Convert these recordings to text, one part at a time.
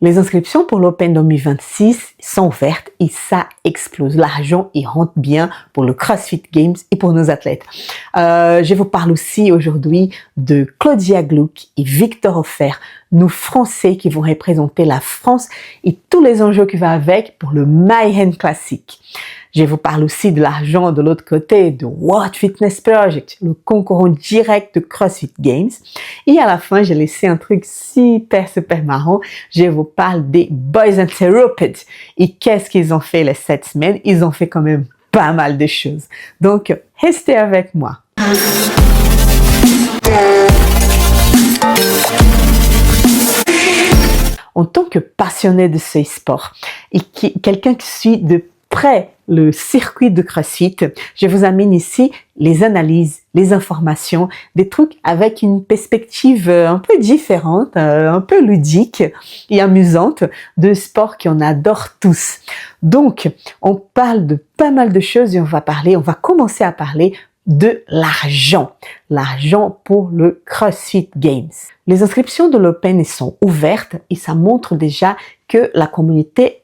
Les inscriptions pour l'Open 2026 sont ouvertes et ça explose. L'argent, il rentre bien pour le CrossFit Games et pour nos athlètes. Je vous parle aussi aujourd'hui de Claudia Gluck et Victor Offer, nos Français qui vont représenter la France et tous les enjeux qui vont avec pour le Mayhem Classic. Je vous parle aussi de l'argent de l'autre côté, de World Fitness Project, le concurrent direct de CrossFit Games. Et à la fin, j'ai laissé un truc super marrant. Je vous parle des Boys Interrupted. Et qu'est-ce qu'ils ont fait les 7 semaines? Ils ont fait quand même pas mal de choses. Donc, restez avec moi. En tant que passionné de ce sport et quelqu'un qui suit de près le circuit de CrossFit, je vous amène ici les analyses, les informations, des trucs avec une perspective un peu différente, un peu ludique et amusante de sport qu'on adore tous. Donc, on parle de pas mal de choses et on va commencer à parler de l'argent. L'argent pour le CrossFit Games. Les inscriptions de l'Open sont ouvertes et ça montre déjà que la communauté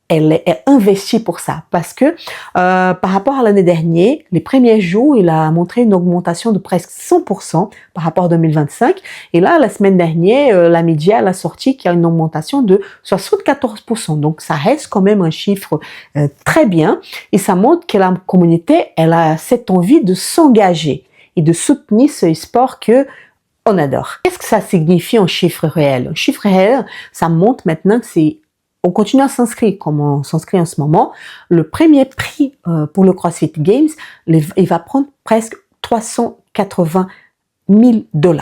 elle est investie pour ça parce que par rapport à l'année dernière, les premiers jours, il a montré une augmentation de presque 100% par rapport à 2025. Et là, la semaine dernière, la média elle a sorti qu'il y a une augmentation de 74%. Donc, ça reste quand même un chiffre très bien et ça montre que la communauté, elle a cette envie de s'engager et de soutenir ce sport que on adore. Qu'est-ce que ça signifie en chiffre réel? En chiffre réel, ça montre maintenant que on continue à s'inscrire comme on s'inscrit en ce moment. Le premier prix pour le CrossFit Games, il va prendre presque 380 000 $.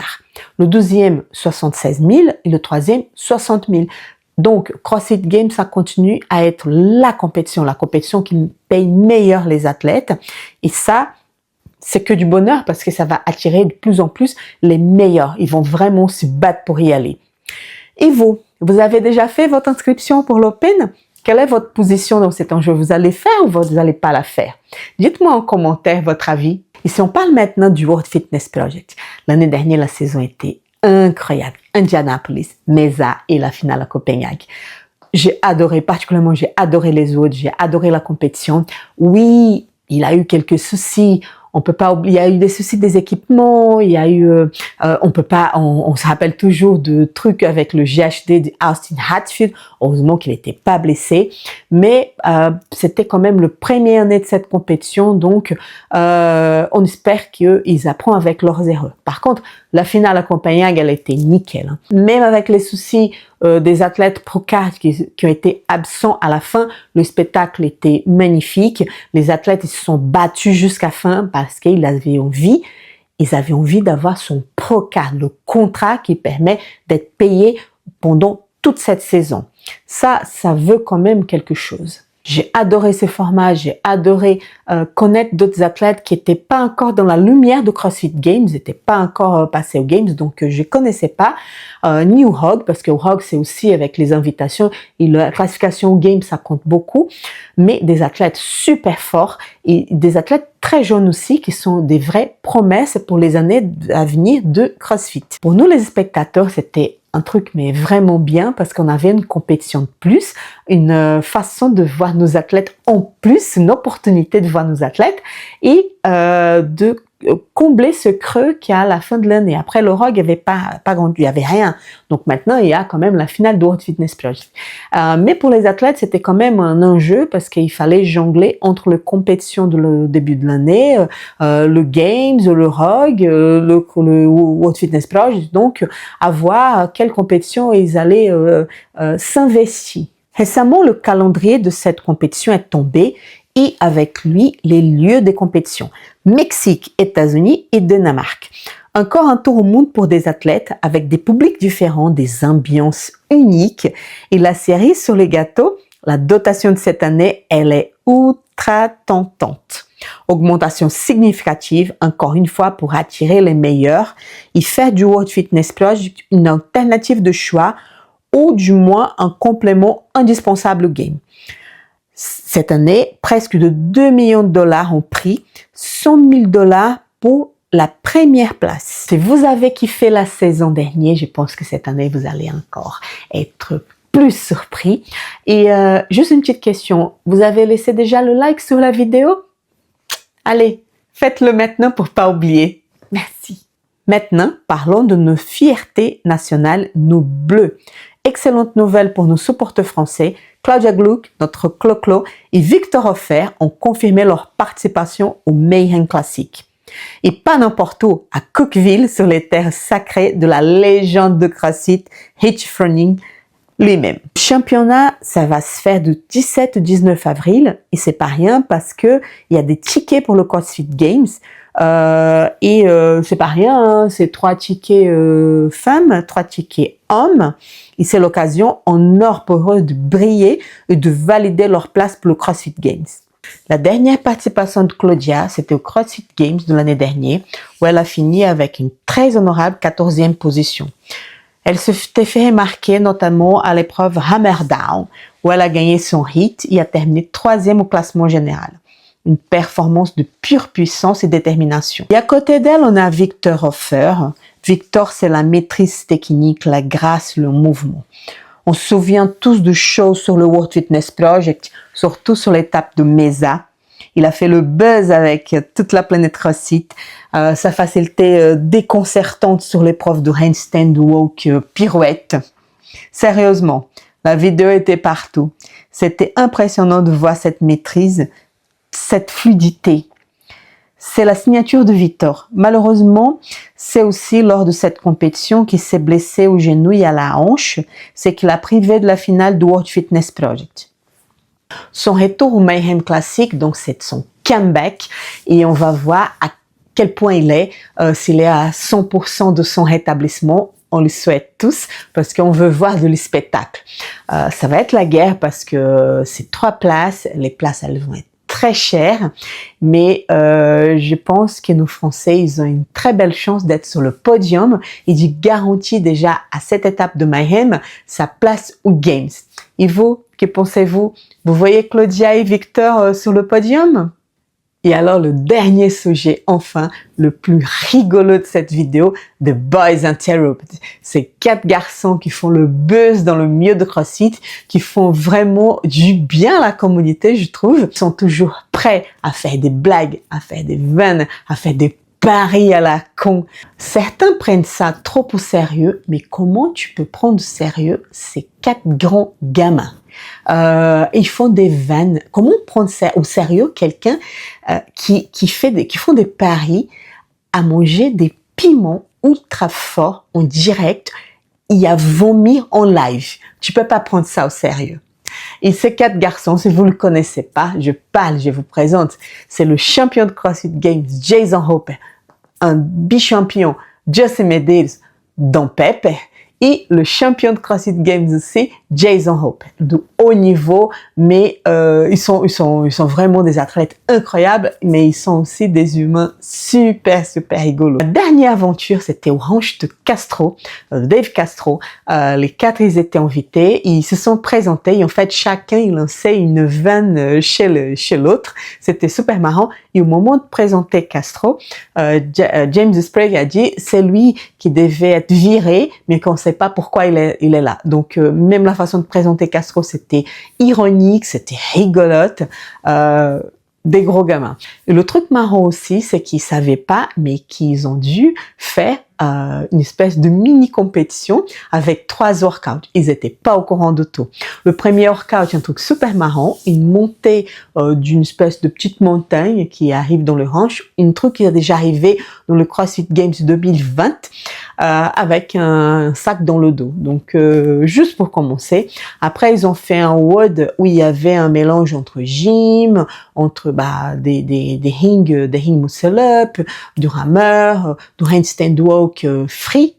Le deuxième, 76 000 et le troisième, 60 000. Donc, CrossFit Games, ça continue à être la compétition qui paye meilleur les athlètes. Et ça, c'est que du bonheur parce que ça va attirer de plus en plus les meilleurs. Ils vont vraiment se battre pour y aller. Et vous avez déjà fait votre inscription pour l'Open? Quelle est votre position dans cet enjeu? Vous allez faire ou vous n'allez pas la faire? Dites-moi en commentaire votre avis. Et si on parle maintenant du World Fitness Project, l'année dernière, la saison était incroyable. Indianapolis, Mesa et la finale à Copenhague. J'ai adoré, particulièrement j'ai adoré les autres, j'ai adoré la compétition. Oui, il a eu quelques soucis. On peut pas oublier, il y a eu des soucis des équipements, il y a eu, on se rappelle toujours de trucs avec le GHD de Austin Hatfield. Heureusement qu'il n'était pas blessé, mais c'était quand même le premier année de cette compétition, donc on espère qu'ils apprennent avec leurs erreurs. Par contre, la finale à Copenhague, elle était nickel. Hein. Même avec les soucis des athlètes pro-card qui ont été absents à la fin, le spectacle était magnifique. Les athlètes ils se sont battus jusqu'à la fin parce qu'ils avaient envie d'avoir son pro-card, le contrat qui permet d'être payé pendant toute cette saison. Ça veut quand même quelque chose. J'ai adoré ce format, j'ai adoré connaître d'autres athlètes qui n'étaient pas encore dans la lumière de CrossFit Games, n'étaient pas encore passés aux Games, donc je connaissais pas ni au Hog, parce que au Hog c'est aussi avec les invitations et la classification aux Games ça compte beaucoup, mais des athlètes super forts et des athlètes très jeunes aussi qui sont des vraies promesses pour les années à venir de CrossFit. Pour nous les spectateurs, c'était un truc mais vraiment bien parce qu'on avait une compétition de plus, une façon de voir nos athlètes en plus, une opportunité de voir nos athlètes et de combler ce creux qu'il y a à la fin de l'année. Après le ROG, il y avait rien. Donc maintenant, il y a quand même la finale de World Fitness Project. Mais pour les athlètes, c'était quand même un enjeu parce qu'il fallait jongler entre les compétitions le début de l'année, le Games, le ROG, le World Fitness Project. Donc, à voir quelle compétition ils allaient s'investir. Récemment, le calendrier de cette compétition est tombé et avec lui les lieux des compétitions. Mexique, États-Unis et Danemark. Encore un tour au monde pour des athlètes avec des publics différents, des ambiances uniques. Et la série sur les gâteaux, la dotation de cette année, elle est ultra tentante. Augmentation significative, encore une fois, pour attirer les meilleurs et faire du World Fitness Project une alternative de choix ou du moins un complément indispensable au game. Cette année, presque de 2 millions de $ en prix, 100 000 $ pour la première place. Si vous avez kiffé la saison dernière, je pense que cette année, vous allez encore être plus surpris. Et juste une petite question, vous avez laissé déjà le like sur la vidéo? Allez, faites-le maintenant pour pas oublier. Merci. Maintenant, parlons de nos fiertés nationales, nos bleus. Excellente nouvelle pour nos supporters français. Claudia Gluck, notre Clo-Clo, et Victor Hofer ont confirmé leur participation au Mayhem Classic. Et pas n'importe où, à Cookeville, sur les terres sacrées de la légende de CrossFit, Heath Froning lui-même. Le championnat, ça va se faire du 17 au 19 avril, et c'est pas rien parce que il y a des tickets pour le CrossFit Games, c'est pas rien, hein, c'est 3 tickets femmes, 3 tickets hommes, et c'est l'occasion en or pour eux de briller et de valider leur place pour le CrossFit Games. La dernière participation de Claudia, c'était au CrossFit Games de l'année dernière, où elle a fini avec une très honorable 14e position. Elle se fait remarquer notamment à l'épreuve Hammer Down, où elle a gagné son hit et a terminé 3e au classement général. Une performance de pure puissance et détermination. Et à côté d'elle, on a Victor Hofer. Victor, c'est la maîtrise technique, la grâce, le mouvement. On se souvient tous du show sur le World Fitness Project, surtout sur l'étape de Mesa. Il a fait le buzz avec toute la planète CrossFit. Sa facilité déconcertante sur l'épreuve de handstand walk pirouette. Sérieusement, la vidéo était partout. C'était impressionnant de voir cette maîtrise, cette fluidité. C'est la signature de Victor. Malheureusement, c'est aussi lors de cette compétition qu'il s'est blessé au genou et à la hanche, c'est qu'il a privé de la finale du World Fitness Project. Son retour au Mayhem Classic, donc c'est son comeback, et on va voir à quel point il est, s'il est à 100% de son rétablissement. On le souhaite tous parce qu'on veut voir de le spectacle. Ça va être la guerre parce que c'est 3 places, les places elles vont être très cher, mais je pense que nos Français, ils ont une très belle chance d'être sur le podium et d'y garantir déjà à cette étape de Mayhem sa place aux Games. Et vous, que pensez-vous? Vous voyez Claudia et Victor sur le podium? Et alors le dernier sujet, enfin, le plus rigolo de cette vidéo, The Boys Interrupt. Ces 4 garçons qui font le buzz dans le milieu de CrossFit, qui font vraiment du bien à la communauté, je trouve. Ils sont toujours prêts à faire des blagues, à faire des vannes, à faire des paris à la con. Certains prennent ça trop au sérieux, mais comment tu peux prendre au sérieux ces 4 grands gamins? Ils font des vannes. Comment prendre ça au sérieux quelqu'un qui font des paris à manger des piments ultra forts en direct et à vomir en live? Tu peux pas prendre ça au sérieux. Et ces 4 garçons, si vous le connaissez pas, je vous présente. C'est le champion de CrossFit Games, Jason Hopper, un bichampion, Jesse Medeiros, dans Pepe, et le champion de CrossFit Games aussi, Jason Hope, de haut niveau, mais ils sont vraiment des athlètes incroyables, mais ils sont aussi des humains super rigolos. La dernière aventure, c'était au ranch de Castro, Dave Castro. Les 4, ils étaient invités, ils se sont présentés, et en fait, chacun, il lançait une vanne chez l'autre. C'était super marrant. Et au moment de présenter Castro, James Sprague a dit, c'est lui qui devait être viré, mais qu'on ne sait pas pourquoi il est là. Donc, même la façon de présenter Castro, c'était ironique, c'était rigolote, des gros gamins. Et le truc marrant aussi, c'est qu'ils savaient pas, mais qu'ils ont dû faire une espèce de mini-compétition avec 3 workouts. Ils étaient pas au courant de tout. Le premier workout, un truc super marrant, une montée d'une espèce de petite montagne qui arrive dans le ranch, un truc qui a déjà arrivé dans le CrossFit Games 2020 avec un sac dans le dos. Donc, juste pour commencer. Après, ils ont fait un WOD où il y avait un mélange entre gym, entre des hing muscle up, du hammer, du handstand walk free.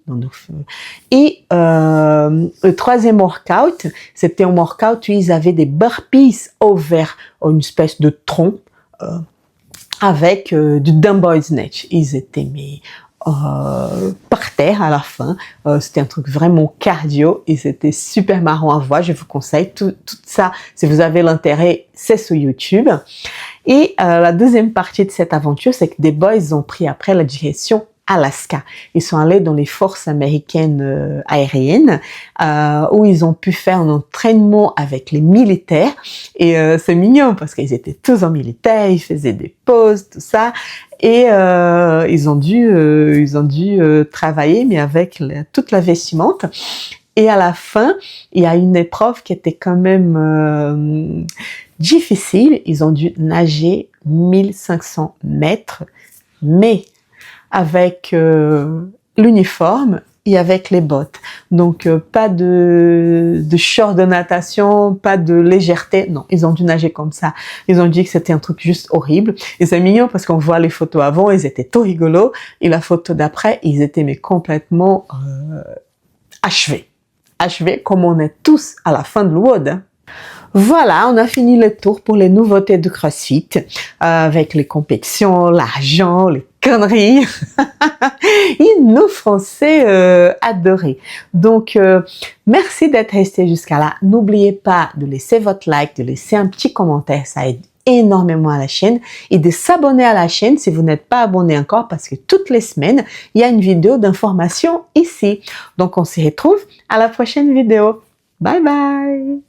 Et le 3e workout, c'était un workout où ils avaient des burpees over une espèce de tronc avec du dumbbell snatch. Ils étaient par terre à la fin. C'était un truc vraiment cardio et c'était super marrant à voir. Je vous conseille tout ça. Si vous avez l'intérêt, c'est sur YouTube. Et la deuxième partie de cette aventure, c'est que des boys ont pris après la direction Alaska. Ils sont allés dans les forces américaines aériennes où ils ont pu faire un entraînement avec les militaires et c'est mignon parce qu'ils étaient tous en militaire, ils faisaient des poses, tout ça et ils ont dû travailler mais avec toute la vestimenta. Et à la fin, il y a une épreuve qui était quand même difficile. Ils ont dû nager 1500 mètres, mais avec l'uniforme et avec les bottes. Donc pas de short de natation, pas de légèreté. Non, ils ont dû nager comme ça. Ils ont dit que c'était un truc juste horrible. Et c'est mignon parce qu'on voit les photos avant, ils étaient tout rigolos. Et la photo d'après, ils étaient mais complètement achevés. Achevés comme on est tous à la fin de l'WOD. Hein. Voilà, on a fini le tour pour les nouveautés de CrossFit avec les compétitions, l'argent, les conneries. Ils nous Français adorer. Donc, merci d'être resté jusqu'à là. N'oubliez pas de laisser votre like, de laisser un petit commentaire, ça aide énormément à la chaîne et de s'abonner à la chaîne si vous n'êtes pas abonné encore parce que toutes les semaines, il y a une vidéo d'information ici. Donc, on se retrouve à la prochaine vidéo. Bye bye!